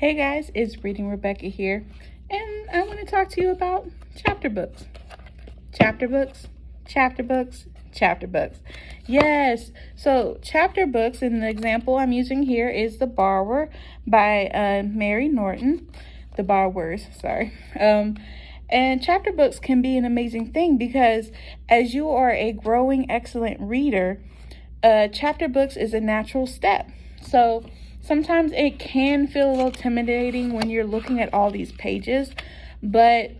Hey guys, it's Reading Rebecca here, and I want to talk to you about chapter books. Chapter books, chapter books, chapter books. Yes, so chapter books, and the example I'm using here is The Borrower by Mary Norton. The Borrowers, sorry. And chapter books can be an amazing thing because as you are a growing, excellent reader, chapter books is a natural step. So sometimes it can feel a little intimidating when you're looking at all these pages, but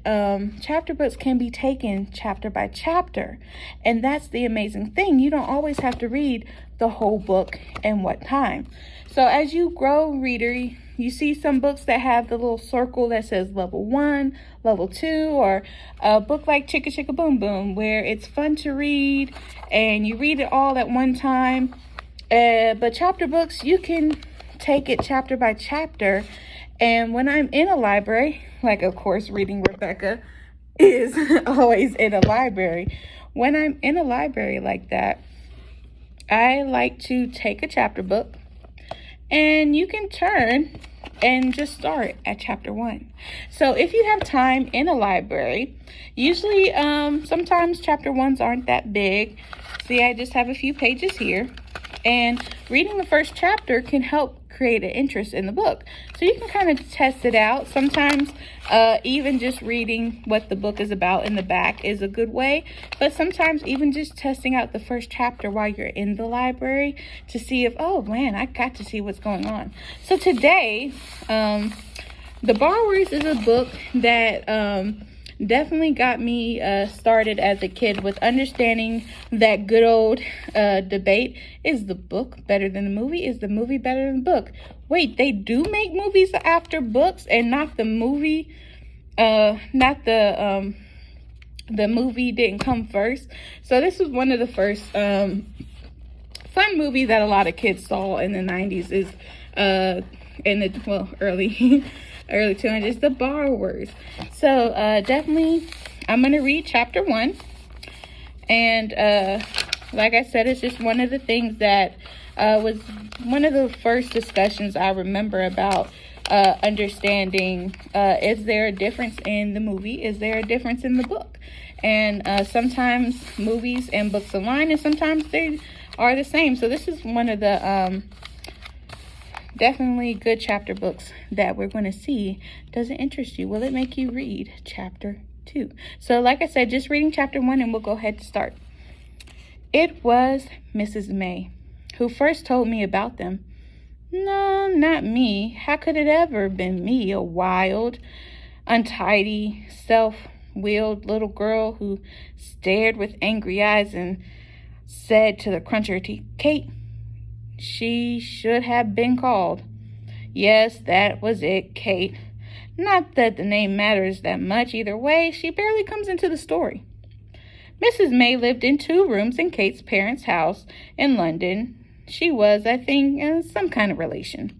chapter books can be taken chapter by chapter. And that's the amazing thing. You don't always have to read the whole book in what time. So as you grow, reader, you see some books that have the little circle that says level 1, level 2, or a book like Chicka Chicka Boom Boom, where it's fun to read and you read it all at one time. But chapter books, you can take it chapter by chapter. And when I'm in a library, like of course Reading Rebecca is always in a library. When I'm in a library like that, I like to take a chapter book, and you can turn and just start at chapter 1. So if you have time in a library, usually sometimes chapter 1s aren't that big. See, I just have a few pages here. And reading the first chapter can help create an interest in the book. So you can kind of test it out. Sometimes even just reading what the book is about in the back is a good way. But sometimes even just testing out the first chapter while you're in the library to see if, oh man, I got to see what's going on. So today, The Borrowers is a book that definitely got me started as a kid with understanding that good old debate. Is the book better than the movie? Is the movie better than the book? Wait, they do make movies after books and not the movie, the movie didn't come first. So this was one of the first fun movies that a lot of kids saw in the 90s is early early 200s, The Borrowers. So definitely I'm going to read chapter 1. And like I said, it's just one of the things that was one of the first discussions I remember about understanding, is there a difference in the movie? Is there a difference in the book? And sometimes movies and books align, and sometimes they are the same. So this is one of the definitely good chapter books that we're going to see. Does it interest you? Will it make you read chapter 2? So like I said, just reading chapter 1, and we'll go ahead and start. It was Mrs. May who first told me about them. No, not me. How could it ever have been me, a wild, untidy, self-willed little girl who stared with angry eyes and said to the cruncher teeth, Kate, she should have been called. Yes, that was it, Kate. Not that the name matters that much. Either way, she barely comes into the story. Mrs. May lived in 2 rooms in Kate's parents' house in London. She was, I think, some kind of relation.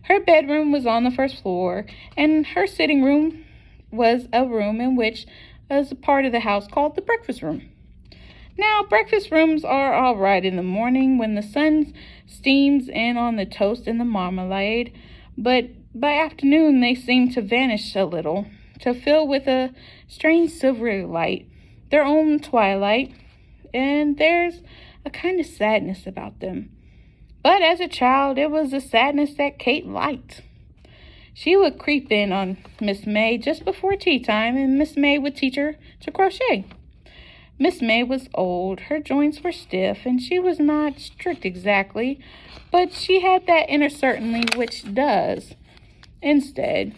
Her bedroom was on the first floor, and her sitting room was a room in which was a part of the house called the breakfast room. Now, breakfast rooms are all right in the morning when the sun steams in on the toast and the marmalade, but by afternoon they seem to vanish a little, to fill with a strange silvery light, their own twilight, and there's a kind of sadness about them. But as a child, it was a sadness that Kate liked. She would creep in on Miss May just before tea time, and Miss May would teach her to crochet. Miss May was old, her joints were stiff, and she was not strict exactly, but she had that inner certainty which does. Instead,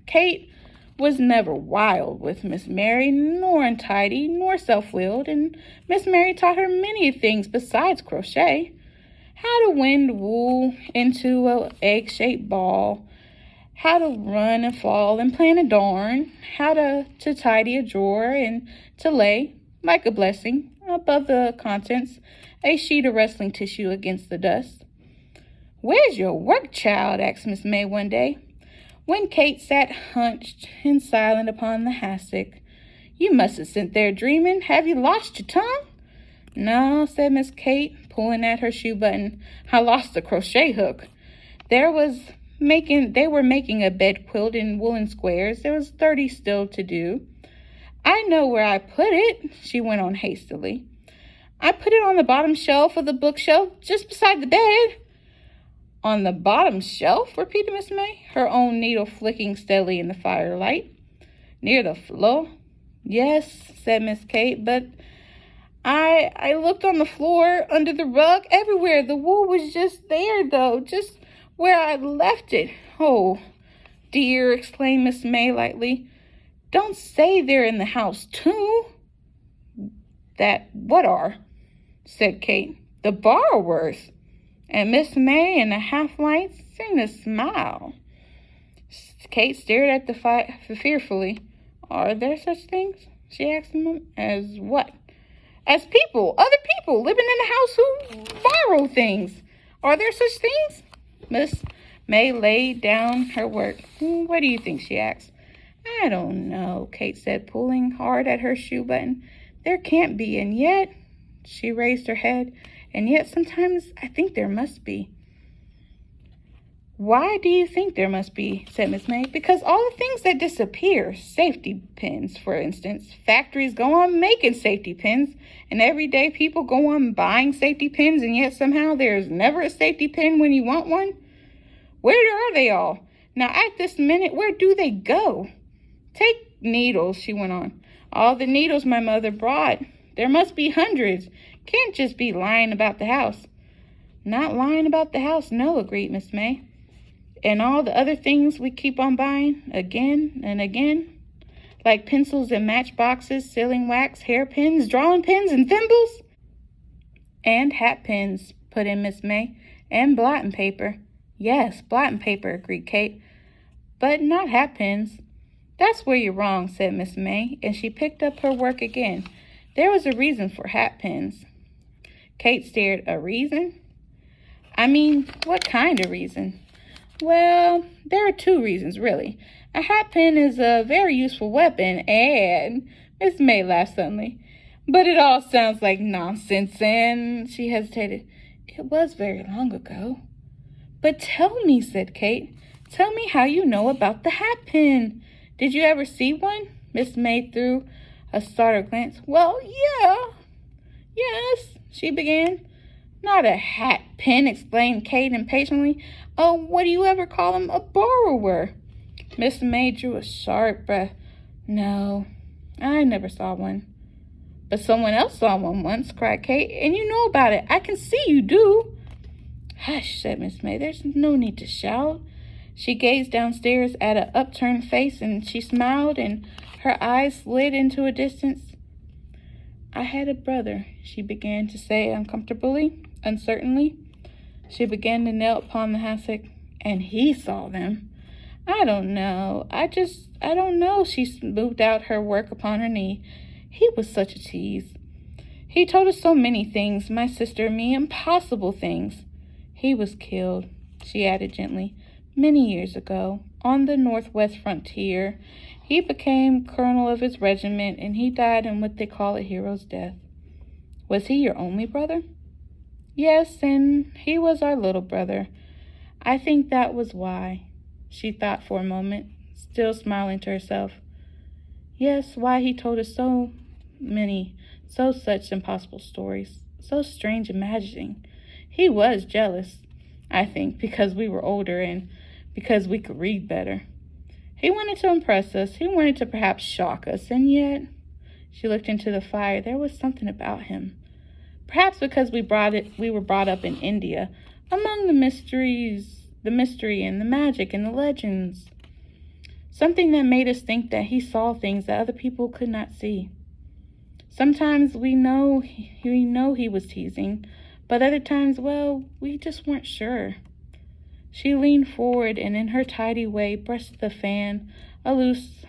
Kate was never wild with Miss Mary, nor untidy, nor self-willed, and Miss Mary taught her many things besides crochet. How to wind wool into an egg-shaped ball, how to run and fall and plan a darn, how to tidy a drawer, and to lay, like a blessing, above the contents, a sheet of wrestling tissue against the dust. Where's your work, child? Asked Miss May one day, when Kate sat hunched and silent upon the hassock. You mustn't sit there dreaming. Have you lost your tongue? No, said Miss Kate, pulling at her shoe button. I lost the crochet hook. There was They were making a bed quilt in woolen squares. There was 30 still to do. I know where I put it, she went on hastily. I put it on the bottom shelf of the bookshelf just beside the bed. On the bottom shelf, repeated Miss May, her own needle flicking steadily in the firelight. Near the floor? Yes, said Miss Kate, but I looked on the floor, under the rug, everywhere. The wool was just there, though, just where I left it. Oh, dear, exclaimed Miss May lightly. Don't say they're in the house, too. That what are? Said Kate. The borrowers. And Miss May, in the half-light, seemed to smile. Kate stared at the fire fearfully. Are there such things? She asked him. As what? As people, other people living in the house who borrow things. Are there such things? Miss May laid down her work. What do you think? She asked. I don't know, Kate said, pulling hard at her shoe button. There can't be, and yet, she raised her head, and yet sometimes I think there must be. Why do you think there must be? Said Miss May. Because all the things that disappear, safety pins, for instance, factories go on making safety pins, and every day people go on buying safety pins, and yet somehow there's never a safety pin when you want one. Where are they all? Now, at this minute, where do they go? Take needles, she went on. All the needles my mother brought. There must be hundreds. Can't just be lying about the house. Not lying about the house, no, agreed Miss May. And all the other things we keep on buying again and again, like pencils and matchboxes, sealing wax, hairpins, drawing pins, and thimbles. And hat pins, put in Miss May, and blotting paper. Yes, blotting paper, agreed Kate, but not hat pins. That's where you're wrong, said Miss May, and she picked up her work again. There was a reason for hat pins. Kate stared. A reason? I mean, what kind of reason? Well, there are two reasons, really. A hat pin is a very useful weapon, and Miss May laughed suddenly. But it all sounds like nonsense, and she hesitated. It was very long ago. But tell me, said Kate. Tell me how you know about the hat pin. Did you ever see one? Miss May threw a startled glance. Well, yes, she began. Not a hat pin, exclaimed Kate impatiently. Oh, what do you ever call them? A borrower. Miss May drew a sharp breath. No, I never saw one. But someone else saw one once, cried Kate, and you know about it. I can see you do. Hush, said Miss May. There's no need to shout. She gazed downstairs at an upturned face, and she smiled, and her eyes slid into a distance. I had a brother, she began to say uncomfortably, uncertainly. She began to kneel upon the hassock, and he saw them. I don't know. I don't know. She smoothed out her work upon her knee. He was such a tease. He told us so many things, my sister and me, impossible things. He was killed, she added gently, many years ago, on the northwest frontier. He became colonel of his regiment, and he died in what they call a hero's death. Was he your only brother? Yes, and he was our little brother. I think that was why. She thought for a moment, still smiling to herself. Yes, why he told us so such impossible stories, so strange imagining. He was jealous, I think, because we were older and because we could read better. He wanted to impress us. He wanted to perhaps shock us, and yet, she looked into the fire, there was something about him. Perhaps because we were brought up in India, among the mystery and the magic and the legends. Something that made us think that he saw things that other people could not see. Sometimes we know he was teasing, but other times, well, we just weren't sure. She leaned forward and in her tidy way brushed the fan, a loose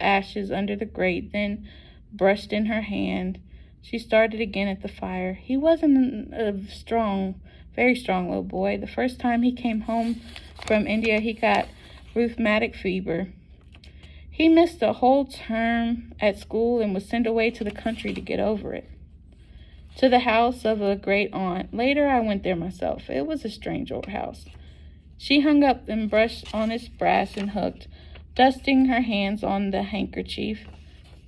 ashes under the grate, then brushed in her hand. She started again at the fire. He wasn't a very strong little boy. The first time he came home from India, he got rheumatic fever. He missed a whole term at school and was sent away to the country to get over it. To the house of a great aunt. Later, I went there myself. It was a strange old house. She hung up and brushed on its brass and hooked, dusting her hands on the handkerchief,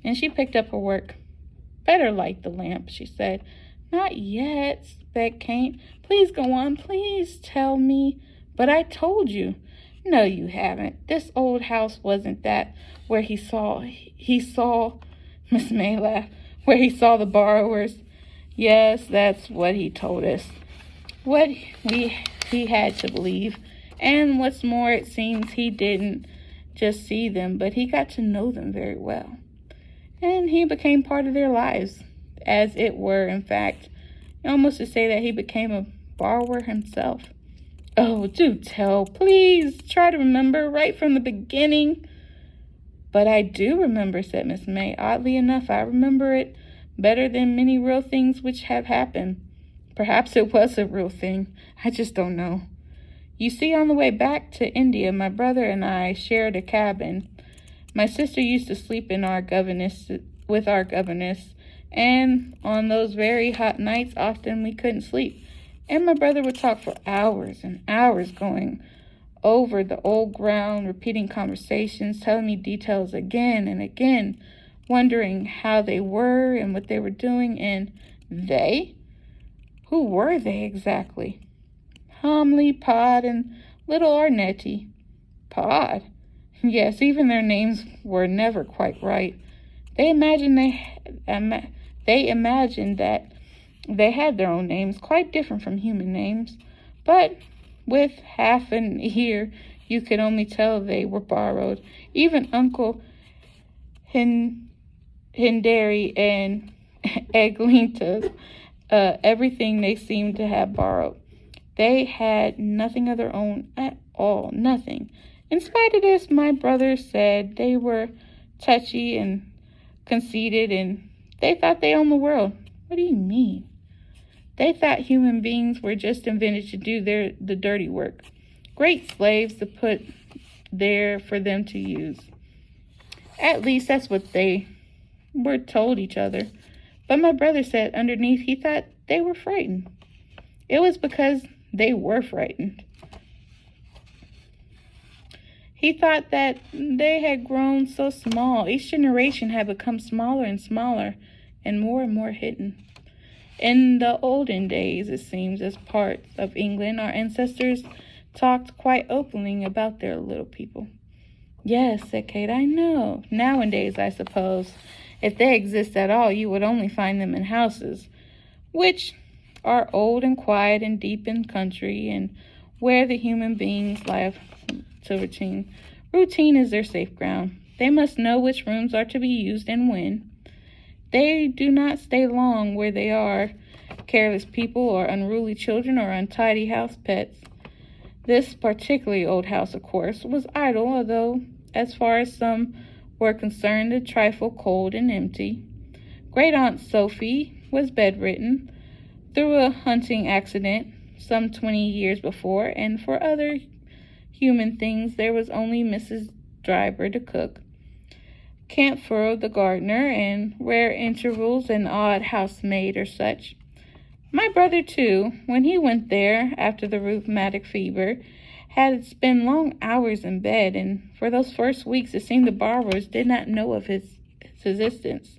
and she picked up her work. "Better light the lamp," she said. "Not yet," begged Kate. "Please go on. Please tell me." "But I told you." "No, you haven't. This old house wasn't that where he saw, Miss May laughed, where he saw the borrowers." "Yes, that's what he told us. What he had to believe. And what's more, it seems he didn't just see them, but he got to know them very well. And he became part of their lives, as it were, in fact, almost to say that he became a borrower himself." "Oh, do tell. Please try to remember right from the beginning." "But I do remember," said Miss May. "Oddly enough, I remember it better than many real things which have happened. Perhaps it was a real thing. I just don't know. You see, on the way back to India, my brother and I shared a cabin. My sister used to sleep with our governess, and on those very hot nights, often we couldn't sleep. And my brother would talk for hours and hours, going over the old ground, repeating conversations, telling me details again and again, wondering how they were and what they were doing. And they? Who were they exactly? Homely, Pod, and little Arnetti. Pod? Yes, even their names were never quite right. They imagined that they had their own names, quite different from human names. But with half an ear, you could only tell they were borrowed. Even Uncle Hindari and Eglinta, everything they seemed to have borrowed. They had nothing of their own at all, nothing. In spite of this, my brother said they were touchy and conceited, and they thought they owned the world. What do you mean? They thought human beings were just invented to do the dirty work. Great slaves to put there for them to use. At least that's what they were told each other. But my brother said underneath he thought they were frightened. It was because they were frightened. He thought that they had grown so small. Each generation had become smaller and smaller and more hidden. In the olden days, it seems, as parts of England, our ancestors talked quite openly about their little people. "Yes," said Kate, "I know. Nowadays, I suppose, if they exist at all, you would only find them in houses, which are old and quiet and deep in country, and where the human beings live to routine. Routine is their safe ground. They must know which rooms are to be used and when. They do not stay long where they are careless people or unruly children or untidy house pets. This particularly old house, of course, was idle, although, as far as some were concerned, a trifle cold and empty. Great Aunt Sophie was bedridden through a hunting accident some 20 years before, and for other human things there was only Mrs. Driver to cook, Camphor the gardener, and rare intervals an odd housemaid or such. My brother, too, when he went there after the rheumatic fever, had spent long hours in bed, and for those first weeks it seemed the borrowers did not know of his existence.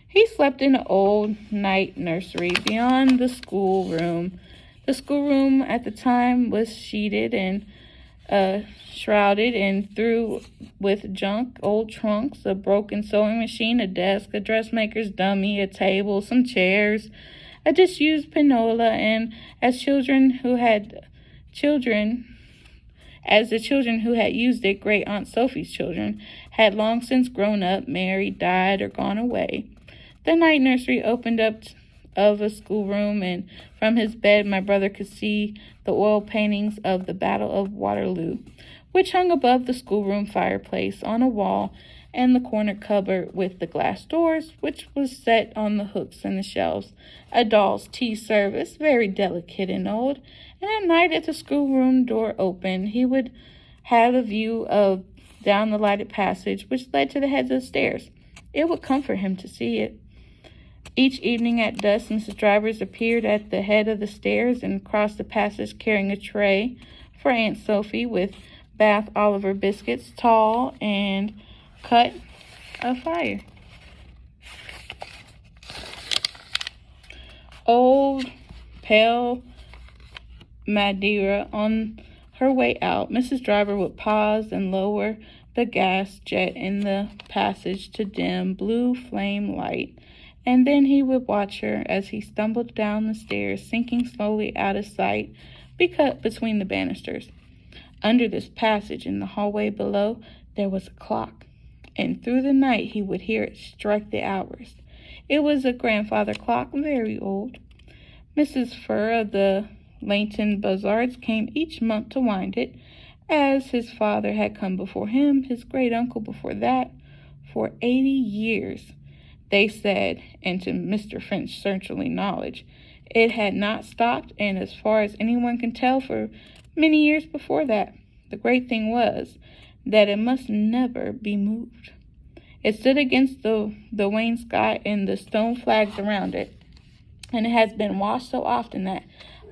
He slept in an old night nursery beyond the schoolroom. The schoolroom at the time was sheeted and shrouded and through with junk, old trunks, a broken sewing machine, a desk, a dressmaker's dummy, a table, some chairs, a disused pinola, and as the children who had used it, Great Aunt Sophie's children, had long since grown up, married, died, or gone away. The night nursery opened up of a schoolroom, and from his bed my brother could see the oil paintings of the Battle of Waterloo, which hung above the schoolroom fireplace on a wall, and the corner cupboard with the glass doors, which was set on the hooks and the shelves, a doll's tea service, very delicate and old, and at night if the schoolroom door opened, he would have a view of down the lighted passage which led to the heads of the stairs. It would comfort him to see it. Each evening at dusk, Mrs. Drivers appeared at the head of the stairs and crossed the passage carrying a tray for Aunt Sophie with Bath Oliver biscuits, tall and cut a fire. Old, pale Madeira. On her way out, Mrs. Driver would pause and lower the gas jet in the passage to dim blue flame light, and then he would watch her as he stumbled down the stairs, sinking slowly out of sight between the banisters. Under this passage in the hallway below, there was a clock, and through the night he would hear it strike the hours. It was a grandfather clock, very old. Mrs. Furr of the Leighton Buzzards came each month to wind it, as his father had come before him, his great-uncle before that, for 80 years. They said, and to Mr. Finch's searching knowledge, it had not stopped, and as far as anyone can tell, for many years before that. The great thing was that it must never be moved. It stood against the wainscot and the stone flags around it, and it has been washed so often that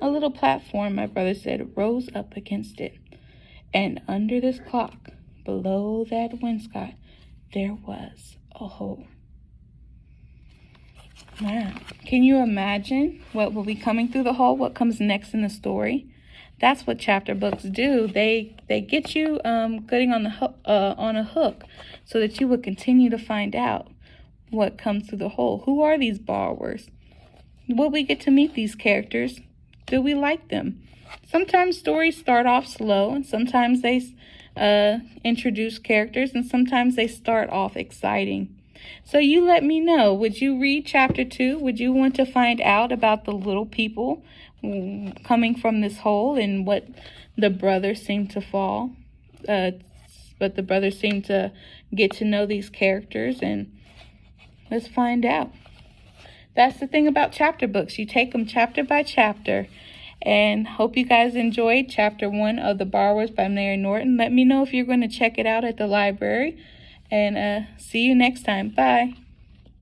a little platform, my brother said, rose up against it. And under this clock, below that wainscot, there was a hole. Wow. Can you imagine what will be coming through the hole? What comes next in the story? That's what chapter books do. They get you getting on a hook so that you will continue to find out what comes through the hole. Who are these borrowers? Will we get to meet these characters? Do we like them? Sometimes stories start off slow, and sometimes they introduce characters, and sometimes they start off exciting. So you let me know. Would you read chapter 2? Would you want to find out about the little people coming from this hole and what the brothers seem to fall? But the brothers seem to get to know these characters, and let's find out. That's the thing about chapter books. You take them chapter by chapter. And hope you guys enjoyed chapter 1 of The Borrowers by Mary Norton. Let me know if you're going to check it out at the library. And see you next time. Bye.